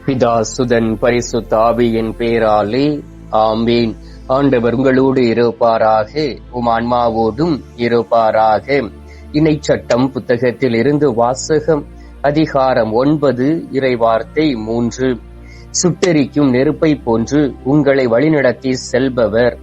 பிதா சுதன் பரிசுத்த ஆவியின் பேராலே ஆமீன். ஆண்டவர் உங்களோடு இருப்பாராக, உம் ஆன்மாவோடும் இருப்பாராக. இணைச்சட்டம் புத்தகத்தில் இருந்து வாசகம். அதிகாரம் 9, இறைவார்த்தை 3. சுட்டெரிக்கும் நெருப்பை போன்று உங்களை வழிநடத்தி செல்பவர்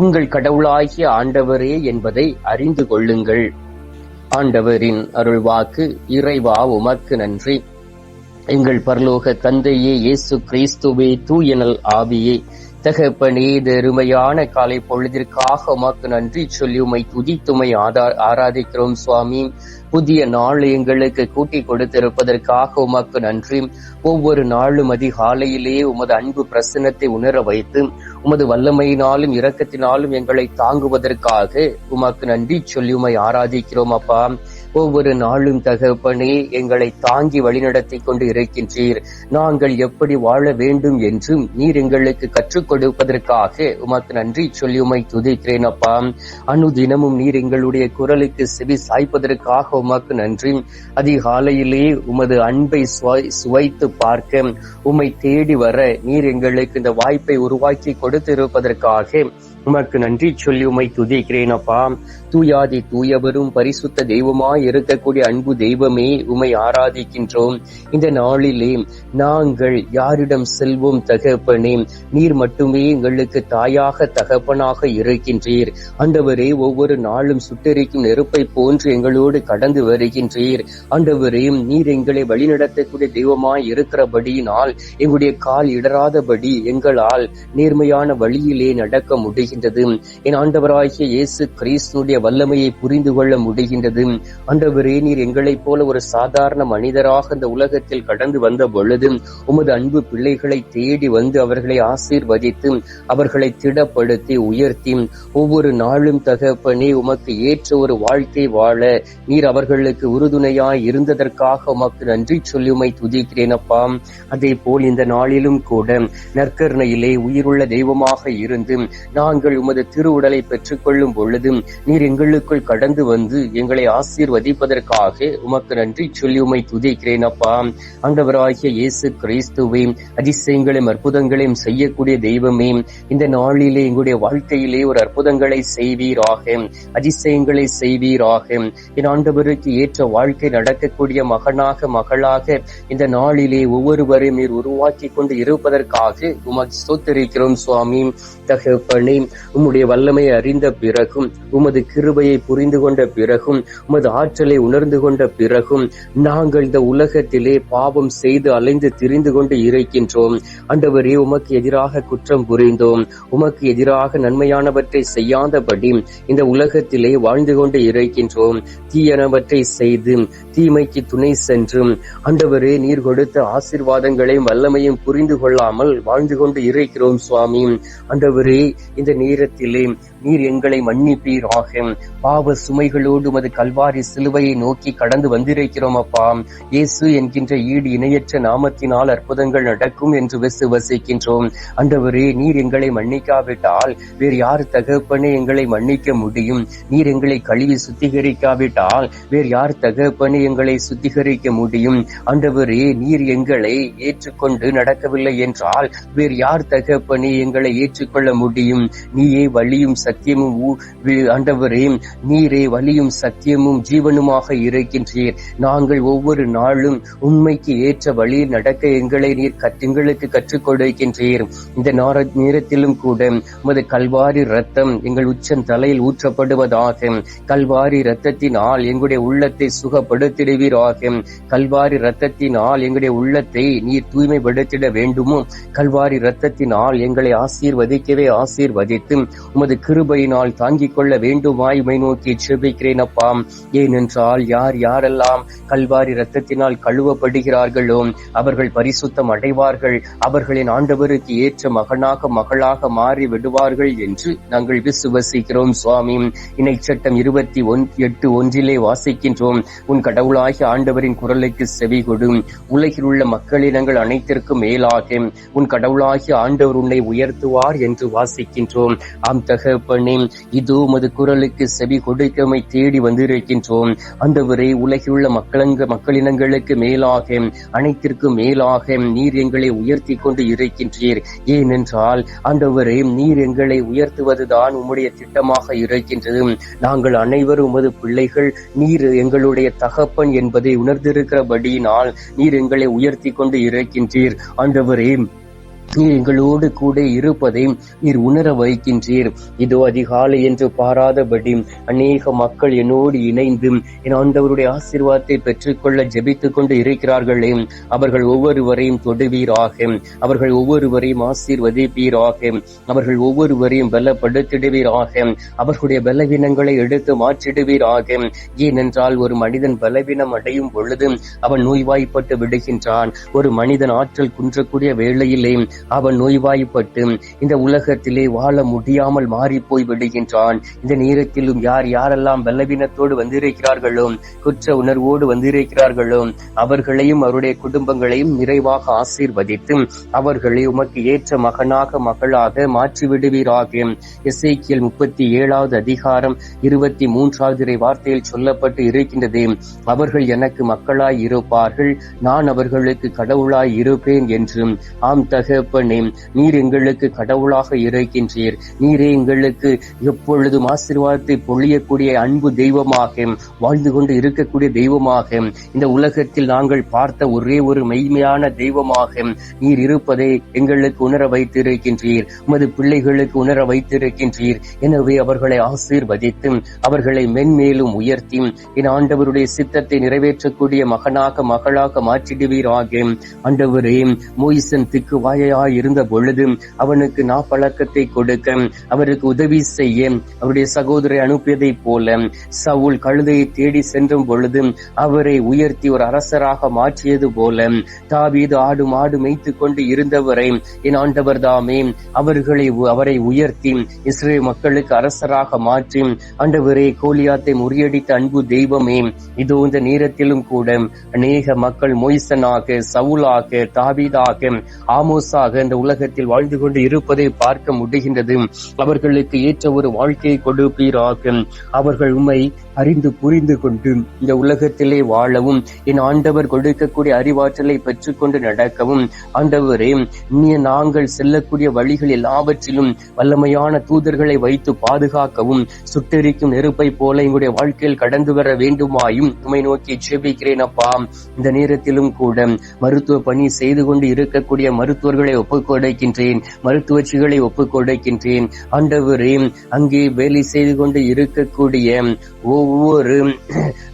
உங்கள் கடவுளாகிய ஆண்டவரே என்பதை அறிந்து கொள்ளுங்கள். ஆண்டவரின் அருள்வாக்கு. இறைவா உமக்கு நன்றி. எங்கள் பரலோக தந்தையே, இயேசு கிறிஸ்துவே, தூயனல் ஆவியே, தகப்பனே, இந்த அருமையான காலை பொழுதிற்காக உமக்கு நன்றி சொல்லி உம்மை துதித்துமை ஆராதிக்கிறோம் சுவாமி. புதிய நாள் எங்களுக்கு கூட்டி கொடுத்திருப்பதற்காக உமக்கு நன்றி. ஒவ்வொரு நாளும் அதிகாலையிலே உமது அன்பு பிரசன்னத்தை உணர வைத்து உமது வல்லமையினாலும் இரக்கத்தினாலும் எங்களை தாங்குவதற்காக உமக்கு நன்றி சொல்லி உம்மை ஆராதிக்கிறோம் அப்பா. ஒவ்வொரு நாளும் தகப்பனே எங்களை தாங்கி வழிநடத்தி கொண்டு இருக்கின்றீர். நாங்கள் எப்படி வாழ வேண்டும் என்றும் நீர் எங்களுக்கு கற்றுக் கொடுப்பதற்காக உமக்கு நன்றி சொல்லி உம்மை துதிக்கிறேன் அப்பா. அனுதினமும் நீர் எங்களுடைய குரலுக்கு செவி சாய்ப்பதற்காக உமக்கு நன்றி. அதிகாலையிலே உமது அன்பை சுவைத்து பார்க்க உம்மை தேடி வர நீர் எங்களுக்கு இந்த வாய்ப்பை உருவாக்கி கொடுத்திருப்பதற்காக உமக்கு நன்றி சொல்லி உம்மை துதிக்கிறேன் அப்பா. தூயாதி தூயவரும் பரிசுத்த தெய்வமாய் இருக்கக்கூடிய அன்பு தெய்வமே, உம்மை ஆராதிக்கின்றோம். இந்த நாளிலே நாங்கள் யாரிடம் செல்வோம் தகப்பனே? நீர் மட்டுமே எங்களுக்கு தாயாக தகப்பனாக இருக்கின்றீர். ஆண்டவரே, ஒவ்வொரு நாளும் சுட்டெரிக்கும் நெருப்பை போன்று எங்களோடு கடந்து வருகின்றீர். ஆண்டவரே, நீர் எங்களை வழிநடத்தக்கூடிய தெய்வமாய் இருக்கிறபடியினால் எங்களுடைய கால் இடராதபடி எங்களால் நேர்மையான வழியிலே நடக்க முடிகின்றது. என் ஆண்டவராகிய இயேசு கிறிஸ்துடைய வல்லமையை புரிந்து கொள்ள முடிகின்றது. ஆண்டவரே, நீர் எங்களைப் போல ஒரு சாதாரண மனிதராக இந்த உலகத்தில் கடந்து வந்த பொழுது உமது அன்பு பிள்ளைகளை தேடி வந்து அவர்களை ஆசீர்வதித்து அவர்களை திடப்படுத்தி உயர்த்தி ஒவ்வொரு நாளும் தகப்பனே உமக்கு ஏற்ற ஒரு வாழ்க்கை வாழ நீர் அவர்களுக்கு உறுதுணையாய் இருந்ததற்காக உமக்கு நன்றி சொல்லி உம்மை துதிக்கிறேன் அப்பா. அதே போல் இந்த நாளிலும் கூட நற்கருணையிலே உயிருள்ள தெய்வமாக இருந்து நாங்கள் உமது திருவுடலை பெற்றுக் கொள்ளும் பொழுது நீர் எங்களுக்குள் கடந்து வந்து எங்களை ஆசீர்வதிப்பதற்காக உமக்கு நன்றி சொல்லி உம்மை துதிக்கிறேன் அப்பா. ஆண்டவராகிய இயேசு கிறிஸ்துவே, அதிசயங்களையும் அற்புதங்களையும் செய்யக்கூடிய தெய்வமே, இந்த நாளிலே எங்களுடைய வாழ்க்கையிலே ஒரு அற்புதங்களை செய்வீராக, அதிசயங்களை செய்வீராக. என் ஆண்டவருக்கு ஏற்ற வாழ்க்கை நடக்கக்கூடிய மகனாக மகளாக இந்த நாளிலே ஒவ்வொருவரையும் நீர் உருவாக்கி கொண்டு இருப்பதற்காக உமக்கு ஸ்தோத்திரிக்கிறோம் சுவாமி. தகப்பனே, உம்முடைய வல்லமையை அறிந்த பிறகும் உமது கிருபையை புரிந்து கொண்ட பிறகும் உமது ஆற்றலை உணர்ந்து கொண்ட பிறகும் நாங்கள் இந்த உலகத்திலே பாவம் செய்து அலைந்து திரிந்து கொண்டு இருக்கின்றோம். ஆண்டவரே, உமக்கு எதிராக குற்றம் புரிந்தோம். உமக்கு எதிராக நன்மையானவற்றை செய்யாதபடி இந்த உலகத்திலே வாழ்ந்து கொண்டு இருக்கின்றோம். தீயனவற்றை செய்து தீமைக்கு துணை சென்றும் ஆண்டவரே, நீர் கொடுத்த ஆசீர்வாதங்களையும் வல்லமையும் புரிந்து கொள்ளாமல் வாழ்ந்து கொண்டு இருக்கிறோம் சுவாமி. ஆண்டவரே, இந்த நேரத்திலே நீர் எங்களை மன்னிப்பீராக. பாவ சுமைகளோடு உமது கல்வாரி சிலுவையை நோக்கி கடந்து வந்திருக்கிறோம் அப்பா. இயேசு என்கின்ற ஈடு இணையற்ற நாமத்தினால் அற்புதங்கள் நடக்கும் என்று விசுவசிக்கின்றோம். ஆண்டவரே, நீர் எங்களை மன்னிக்காவிட்டால் வேறு யார் தகப்பனே எங்களை மன்னிக்க முடியும்? நீர் எங்களை கழுவி சுத்திகரிக்காவிட்டால் வேறு யார் தகப்பனே எங்களை சுத்திகரிக்க முடியும்? ஆண்டவரே, நீர் எங்களை ஏற்றுக்கொண்டு நடக்கவில்லை என்றால் வேறு யார் தகப்பனே எங்களை ஏற்றுக்கொள்ள முடியும்? நீயே வழியும் சத்தியமும் ஆண்டவரே, நீரே வழியும் சத்தியமும் ஜீவனுமாக இருக்கின்றீர். நாங்கள் ஒவ்வொரு நாளும் உண்மைக்கு ஏற்ற வழியில் நடக்க எங்களுக்கு கற்றுக் கொடுக்கின்றீர். இந்த நேரத்திலும் கூட உமது கல்வாரி ரத்தம் எங்கள் உச்சன் தலையில் ஊற்றப்படுவதாக. கல்வாரி ரத்தத்தினால் எங்களுடைய உள்ளத்தை சுகப்படுத்திடுவீராக. கல்வாரி ரத்தத்தினால் எங்களுடைய உள்ளத்தை நீர் தூய்மைப்படுத்திட வேண்டுமோ? கல்வாரி ரத்தத்தினால் எங்களை ஆசீர்வதிக்கவே ஆசீர்வதித்து உமது கிருபையினால் தாங்கிக் கொள்ள வேண்டுமாய் உம்மை நோக்கி ஜெபிக்கிறேன் அப்பா. ஏனென்றால் யாரெல்லாம் கல்வாரி இரத்தத்தினால் கழுவப்படுகிறார்களோ அவர்கள் பரிசுத்தம் அடைவார்கள். அவர்களின் ஆண்டவருக்கு ஏற்ற மகனாக மகளாக மாறி விடுவார்கள் என்று நாங்கள் விசுவசிக்கிறோம் சுவாமி. இணைச்சட்டம் 28:1 வாசிக்கின்றோம். உன் கடவுளாகிய ஆண்டவரின் குரலுக்கு செவி கொடு. உலகில் உள்ள மக்களினங்கள் அனைத்திற்கும் மேலாக உன் கடவுளாகிய ஆண்டவர் உன்னை உயர்த்துவார் என்று வாசிக்கின்றோம். ஆம் தகப்பனே, தகப்பனே, இதோ உமது குரலுக்கு செவி கொடுக்கமை தேடி வந்திருக்கின்றோம். ஆண்டவரே, உலகிலுள்ள மக்களினங்களுக்கு மேலாக, அனைத்திற்கும் மேலாக நீர் எங்களை உயர்த்தி கொண்டு இருக்கின்றீர். ஏனென்றால் ஆண்டவரே, நீர் எங்களை உயர்த்துவதுதான் உம்முடைய திட்டமாக இருக்கின்றது. நாங்கள் அனைவரும் உமது பிள்ளைகள், நீர் எங்களுடைய தகப்பன் என்பதை உணர்ந்திருக்கிறபடியினால் நீர் எங்களை உயர்த்தி கொண்டு இருக்கின்றீர். ஆண்டவரே, நீர் எங்களோடு கூட இருப்பதை நீர் உணர வைக்கின்றீர். இதோ அதிகாலை என்று பாராதபடி அநேக மக்கள் என்னோடு இணைந்து என் ஆண்டவருடைய ஆசீர்வாதத்தை பெற்றுக்கொள்ள ஜெபித்துக் கொண்டு இருக்கிறார்களே, அவர்கள் ஒவ்வொருவரையும் தொடுவீராக, அவர்கள் ஒவ்வொருவரையும் ஆசீர்வதிப்பீராக, அவர்கள் ஒவ்வொருவரையும் பலப்படுத்திடுவீராக, அவர்களுடைய பலவீனங்களை எடுத்து மாற்றிடுவீராக. ஏனென்றால் ஒரு மனிதன் பலவீனம் அடையும் பொழுது அவன் நோய்வாய்ப்பட்டு விடுகின்றான். ஒரு மனிதன் ஆற்றல் குன்றக்கூடிய வேளையிலே அவன் நோய்வாய்ப்பட்டு இந்த உலகத்திலே வாழ முடியாமல் மாறி போய் விடுகின்றான். இந்த நேரத்திலும் யாரெல்லாம் பலவீனத்தோடு வந்திருக்கிறார்களோ, குற்ற உணர்வோடு வந்திருக்கிறார்களோ, அவர்களையும் அவருடைய குடும்பங்களையும் நிறைவாக ஆசீர்வதித்து அவர்களை உமக்கு ஏற்ற மகனாக மகளாக மாற்றி விடுவீராக. எசேக்கியேல் 37வது அதிகாரம் 23வது வார்த்தையில் சொல்லப்பட்டு இருக்கின்றது, அவர்கள் எனக்கு மக்களாய் இருப்பார்கள், நான் அவர்களுக்கு கடவுளாய் இருப்பேன் என்று. ஆம் தகப்பனே, நீர் எங்களுக்கு கடவுளாக இருக்கின்றீர். நீரே எங்களுக்கு எப்பொழுதும் ஆசீர்வாதத்தை பொழியக்கூடிய அன்பு தெய்வமாக, வாழ்ந்து கொண்டு இருக்கக்கூடிய தெய்வமாக, இந்த உலகத்தில் நாங்கள் பார்த்த ஒரே ஒரு மெய்மையான தெய்வமாக நீர் இருப்பதை எங்களுக்கு உணர வைத்திருக்கின்றீர். உமது பிள்ளைகளுக்கு உணர வைத்திருக்கின்றீர். எனவே அவர்களை ஆசீர்வதித்து அவர்களை மென்மேலும் உயர்த்தி என் ஆண்டவருடைய சித்தத்தை நிறைவேற்றக்கூடிய மகனாக மகளாக மாற்றிடுவீராக. ஆண்டவரே, மோய்சன் திக்கு வாயா இருந்த பொழுது அவனுக்கு நாப்பழக்கத்தை கொடுக்க, அவருக்கு உதவி செய்ய அவருடைய சகோதரை அனுப்பியதை போல சவுல் கழுதையை தேடி சென்ற பொழுது அவரை உயர்த்தி ஒரு அரசராக மாற்றியது போல தாவீது ஆடு மாடு மேய்த்து கொண்டு இருந்தவரை என் ஆண்டவர் தாமே அவரை உயர்த்தி இஸ்ரேல் மக்களுக்கு அரசராக மாற்றி ஆண்டவரே, கோலியாத்தை முறியடித்த அன்பு தெய்வமே, இதோ இந்த நேரத்திலும் கூட அநேக மக்கள் மோய்சனாக, சவுலாக, தாவீதாக, ஆமோஸாக இந்த உலகத்தில் வாழ்ந்து கொண்டு இருப்பதை பார்க்க முடிகின்றது. அவர்களுக்கு ஏற்ற ஒரு வாழ்க்கையை கொடுப்பீராக. அவர்கள் உம்மை அறிந்து புரிந்து கொண்டு இந்த உலகத்திலே வாழவும், என் ஆண்டவர் கொடுக்கக்கூடிய அறிவாற்றலை பெற்றுக்கொண்டு நடக்கவும், ஆண்டவரே, நாங்கள் செல்லக்கூடிய வழிகள் எல்லாவற்றிலும் வல்லமையான தூதர்களை வைத்து பாதுகாக்கவும், சுட்டெரிக்கும் நெருப்பை போல எங்களுடைய வாழ்க்கையில் கடந்து வர வேண்டுமாயும் உம்மை நோக்கி ஜெபிக்கிறேன் அப்பா. இந்த நேரத்திலும் கூட மருத்துவ பணி செய்து கொண்டு இருக்கக்கூடிய மருத்துவர்களை ஒப்புக்கொடுக்கின்றேன், மருத்துவச்சிகளை ஒப்புக்கொடுக்கின்றேன். ஆண்டவரே, அங்கே வேலை செய்து கொண்டு இருக்கக்கூடிய ஒவ்வொரு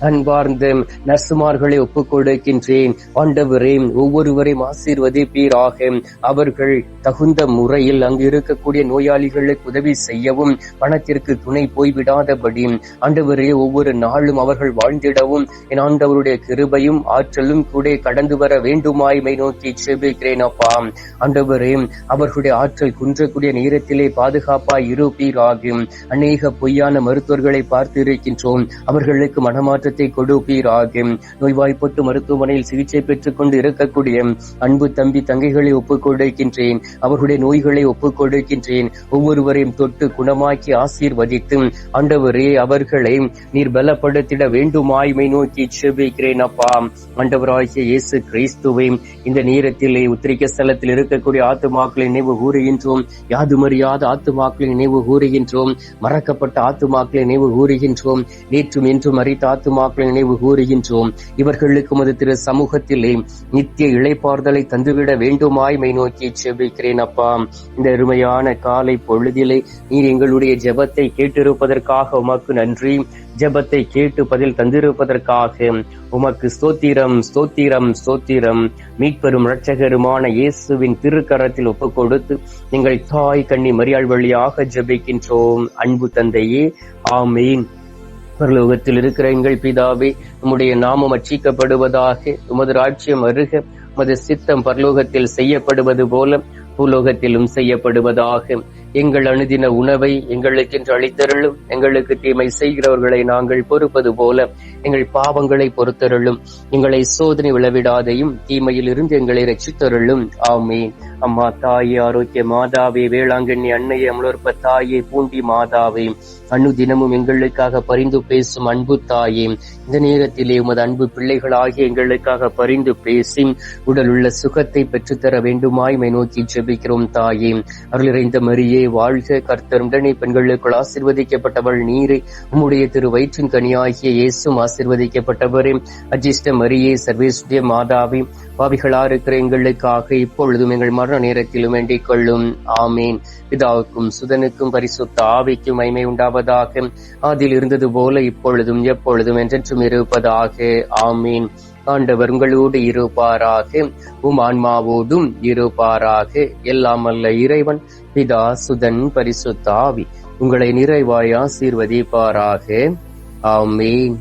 அன்பார்ந்த நர்சுமார்களை ஒப்புக்கொடுக்கின்றேன். ஆண்டவரே, ஒவ்வொருவரையும் ஆசீர்வதிப்பீராக. அவர்கள் தகுந்த முறையில் அங்கு இருக்கக்கூடிய நோயாளிகளுக்கு உதவி செய்யவும், பணத்திற்கு துணை போய்விடாதபடி ஆண்டவரே, ஒவ்வொரு நாளும் அவர்கள் வாழ்ந்திடவும் என் ஆண்டவருடைய கிருபையும் ஆற்றலும் கூட கடந்து வர வேண்டுமாய்மை நோக்கி ஜெபிக்கிறேன் அப்பா. ஆண்டவரே, அவர்களுடைய ஆற்றல் குன்றக்கூடிய நேரத்திலே பாதுகாப்பாய் இருப்பீராக. அநேக பொய்யான மருத்துவர்களை பார்த்து இருக்கின்றோம், அவர்களுக்கு மனமாற்றத்தை கொடுப்பீராக. நோய்வாய்ப்பட்டு மருத்துவமனையில் சிகிச்சை பெற்றுக் கொண்டு இருக்கக்கூடிய அன்பு தம்பி தங்கைகளை ஒப்புக்கொடுக்கின்றேன், அவர்களுடைய நோய்களை ஒப்புக்கொடுக்கின்றேன். ஒவ்வொருவரையும் தொட்டு குணமாக்கி ஆசீர்வதித்து ஆண்டவரே, அவர்களை நீர் பலப்படுத்திட வேண்டுமாய்மை நோக்கி ஜெபிக்கிறேன் அப்பா. ஆண்டவராகிய இயேசு கிறிஸ்துவை இந்த நேரத்திலே உத்திரிக்க ஸ்தலத்தில் இருக்கக்கூடிய ஆத்துமாக்களை நினைவு கூறுகின்றோம். யாதுமறியாத ஆத்துமாக்களை நினைவு கூறுகின்றோம். மறக்கப்பட்ட ஆத்துமாக்களை நினைவு கூறுகின்றோம். நேற்றும் என்றும் மறித்த ஆத்துமாக்களை நினைவு கூறுகின்றோம். இவர்களுக்கு உமது திரு சமூகத்திலே நித்திய இளைப்பாறுதலை தந்துவிட வேண்டுமாய்மை நோக்கி ஜெபிக்கிறேன் அப்பா. இந்த அருமையான காலை பொழுதிலே நீர் எங்களுடைய ஜெபத்தை கேட்டிருப்பதற்காக உமக்கு நன்றி. ஜெபத்தை கேட்டு பதில் தந்திருப்பதற்காக உமக்கு ஸ்தோத்திரம், ஸ்தோத்திரம், ஸ்தோத்திரம். மீட்பெரும் இரட்சகருமான இயேசுவின் திருக்கரத்தில் ஒப்புக் கொடுத்து எங்கள் தாய் கன்னி மரியாள் வழியாக ஜெபிக்கின்றோம். அன்பு தந்தையே, ஆமீன். பரலோகத்தில் இருக்கிற எங்கள் பிதாவே, உம்முடைய நாமம் அர்ச்சிக்கப்படுவதாக, உமது ராஜ்யம் வருக, உமது சித்தம் பரலோகத்தில் செய்யப்படுவது போல பூலோகத்திலும் செய்யப்படுவதாக. எங்கள் அனுதின உணவை எங்களுக்கென்று அளித்தருளும். எங்களுக்கு தீமை செய்கிறவர்களை நாங்கள் பொறுப்பது போல எங்கள் பாவங்களை பொறுத்தருளும். எங்களை சோதனை விழவிடாதையும் தீமையில் இருந்து எங்களை ரட்சித்தருளும். ஆமீன். அம்மா தாயே, ஆரோக்கிய மாதாவே, வேளாங்கண்ணி அன்னையே, அமலோற்ப தாயே, பூண்டி மாதாவே, தினமும் எங்களுக்காக பரிந்து பேசும் அன்பு தாயே, இந்த நேரத்திலே உமது அன்பு பிள்ளைகளாகிய எங்களுக்காக பரிந்து பேசி உடல் உள்ள சுகத்தை பெற்றுத்தர வேண்டுமாய் மை நோக்கி ஜெபிக்கிறோம் தாயே. அருள் நிறைந்த மரியே வாழ்க, கர்த்தர் உடனே பெண்களுக்குள் ஆசீர்வதிக்கப்பட்டவள் நீரே, உம்முடைய திரு வயிற்றின் கனியாகிய இயேசும் ஆசீர்வதிக்கப்பட்டவரே. அஜிஷ்ட மரியே, சர்வேசுடைய மாதாவே, பாவிகளா இருக்கிற எங்களுக்காக இப்பொழுதும் எங்கள் மரண நேரத்திலும் வேண்டிக் கொள்ளும். ஆமீன். பிதாவுக்கும் சுதனுக்கும் பரிசுத்த ஆவிக்கும் மகிமை உண்டாவதாக. அதில் இருந்தது போல இப்பொழுதும் எப்பொழுதும் என்றென்றும் இருப்பதாக. ஆமீன். ஆண்டவர் உங்களோடு இருப்பாராக, உம் ஆன்மாவோடும் இருப்பாராக. எல்லாம் அல்ல இறைவன் பிதா, சுதன், பரிசுத்த ஆவி உங்களை நிறைவாய் ஆசீர்வதிப்பாராக. ஆமீன்.